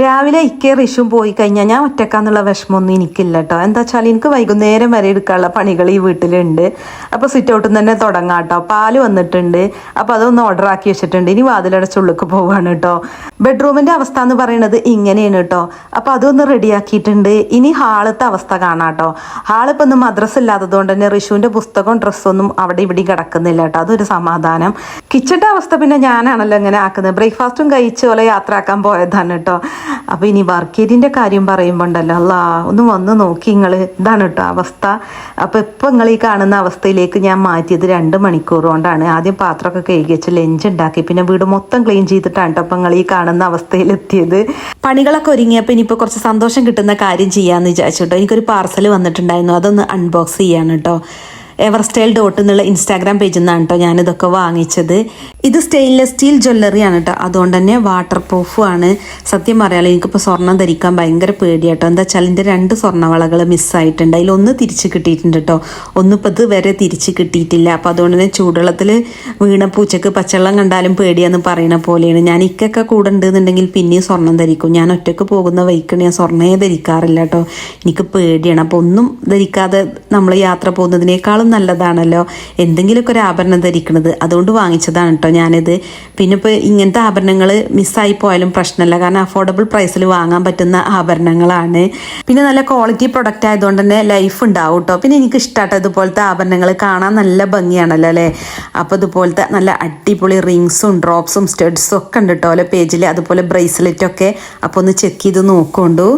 രാവിലെ ഇക്കേ ഋഷും പോയി കഴിഞ്ഞാൽ ഞാൻ ഒറ്റക്കാന്നുള്ള വിഷമമൊന്നും എനിക്കില്ല കേട്ടോ. എന്താ വെച്ചാൽ എനിക്ക് വൈകുന്നേരം വരെ എടുക്കാനുള്ള പണികൾ ഈ വീട്ടിലുണ്ട്. അപ്പോൾ സിറ്റ് ഔട്ടിൽ തന്നെ തുടങ്ങാം കേട്ടോ. പാല് വന്നിട്ടുണ്ട്, അപ്പോൾ അതൊന്ന് ഓർഡർ ആക്കി വെച്ചിട്ടുണ്ട്. ഇനി വാതിലടച്ചുള്ളിലേക്ക് പോവാണ് കേട്ടോ. ബെഡ്റൂമിൻ്റെ അവസ്ഥ എന്ന് പറയുന്നത് ഇങ്ങനെയാണ് കേട്ടോ. അപ്പോൾ അതൊന്ന് റെഡിയാക്കിയിട്ടുണ്ട്. ഇനി ഹാളത്തെ അവസ്ഥ കാണാം കേട്ടോ. ഹാളിപ്പോൾ ഒന്ന് മദ്രസ ഇല്ലാത്തത് കൊണ്ട് തന്നെ ഋഷുവിൻ്റെ പുസ്തകവും ഡ്രസ്സൊന്നും അവിടെ ഇവിടെ കിടക്കുന്നില്ല കേട്ടോ. അതൊരു സമാധാനം. കിച്ചൻ്റെ അവസ്ഥ പിന്നെ ഞാനാണല്ലോ ഇങ്ങനെ ആക്കുന്നത്. ബ്രേക്ക്ഫാസ്റ്റും കഴിച്ച് പോലെ യാത്ര ആക്കാൻ പോയതാണ് കേട്ടോ. അപ്പോൾ ഇനി വർക്ക് ഏരിയൻ്റെ കാര്യം പറയുമ്പോൾ ഉണ്ടല്ലോ, അല്ലാ ഒന്ന് വന്ന് നോക്കി നിങ്ങൾ. ഇതാണ് കേട്ടോ അവസ്ഥ. അപ്പോൾ ഇപ്പം നിങ്ങൾ ഈ കാണുന്ന അവസ്ഥയിലേക്ക് ഞാൻ മാറ്റിയത് 2 മണിക്കൂർ കൊണ്ടാണ്. ആദ്യം പാത്രമൊക്കെ കഴുകി വെച്ച് ലഞ്ച് ഉണ്ടാക്കി, പിന്നെ വീട് മൊത്തം ക്ലീൻ ചെയ്തിട്ടാണ് കേട്ടോ അപ്പം നിങ്ങൾ ഈ കാണുന്ന അവസ്ഥയിലെത്തിയത്. പണികളൊക്കെ ഒരുങ്ങിയപ്പോൾ ഇനിയിപ്പോൾ കുറച്ച് സന്തോഷം കിട്ടുന്ന കാര്യം ചെയ്യാമെന്ന് വിചാരിച്ചു കേട്ടോ. എനിക്കൊരു പാർസൽ വന്നിട്ടുണ്ടായിരുന്നു, അതൊന്ന് അൺബോക്സ് ചെയ്യാണ് കേട്ടോ. എവർസ്റ്റൈൽ ഡോട്ട് എന്നുള്ള ഇൻസ്റ്റാഗ്രാം പേജിൽ നിന്നാണ് കേട്ടോ ഞാനിതൊക്കെ വാങ്ങിച്ചത്. ഇത് സ്റ്റെയിൻലെസ് സ്റ്റീൽ ജ്വല്ലറിയാണ് കേട്ടോ. അതുകൊണ്ട് തന്നെ വാട്ടർ പ്രൂഫും ആണ്. സത്യം പറയാലോ എനിക്കിപ്പോൾ സ്വർണ്ണം ധരിക്കാൻ ഭയങ്കര പേടിയാട്ടോ. എന്താ വെച്ചാൽ എൻ്റെ 2 സ്വർണ്ണവളകൾ മിസ്സായിട്ടുണ്ട്. അതിലൊന്ന് തിരിച്ച് കിട്ടിയിട്ടുണ്ട് കേട്ടോ, ഒന്നിപ്പോൾ ഇത് വരെ തിരിച്ച് കിട്ടിയിട്ടില്ല. അപ്പോൾ അതുകൊണ്ട് തന്നെ ചൂടുവെള്ളത്തിൽ വീണ പൂച്ചക്ക് പച്ചവെള്ളം കണ്ടാലും പേടിയാന്ന് പറയുന്ന പോലെയാണ്. ഞാൻ ഇക്കൊക്കെ കൂടെ ഉണ്ടെന്നുണ്ടെങ്കിൽ പിന്നെയും സ്വർണ്ണം ധരിക്കും. ഞാൻ ഒറ്റയ്ക്ക് പോകുന്ന വഴിക്ക് ഞാൻ സ്വർണ്ണേ ധരിക്കാറില്ല കേട്ടോ. എനിക്ക് പേടിയാണ്. അപ്പോൾ ഒന്നും ധരിക്കാതെ നമ്മൾ യാത്ര പോകുന്നതിനേക്കാളും നല്ലതാണല്ലോ എന്തെങ്കിലുമൊക്കെ ഒരു ആഭരണം ധരിക്കുന്നത്. അതുകൊണ്ട് വാങ്ങിച്ചതാണ് കേട്ടോ ഞാനിത്. പിന്നെ ഇപ്പോൾ ഇങ്ങനത്തെ ആഭരണങ്ങൾ മിസ്സായി പോയാലും പ്രശ്നമല്ല, കാരണം അഫോർഡബിൾ പ്രൈസിൽ വാങ്ങാൻ പറ്റുന്ന ആഭരണങ്ങളാണ്. പിന്നെ നല്ല ക്വാളിറ്റി പ്രൊഡക്റ്റ് ആയതുകൊണ്ട് തന്നെ ലൈഫ് ഉണ്ടാവും കേട്ടോ. പിന്നെ എനിക്ക് ഇഷ്ടമാട്ടോ ഇതുപോലത്തെ ആഭരണങ്ങൾ, കാണാൻ നല്ല ഭംഗിയാണല്ലോ അല്ലേ. അപ്പോൾ ഇതുപോലത്തെ നല്ല അടിപൊളി റിങ്സും ഡ്രോപ്സും സ്റ്റഡ്സും ഒക്കെ ഉണ്ട് കേട്ടോ പേജിൽ. അതുപോലെ ബ്രേസ്ലെറ്റൊക്കെ. അപ്പോൾ ഒന്ന് ചെക്ക് ചെയ്ത് നോക്കുകൊണ്ടു.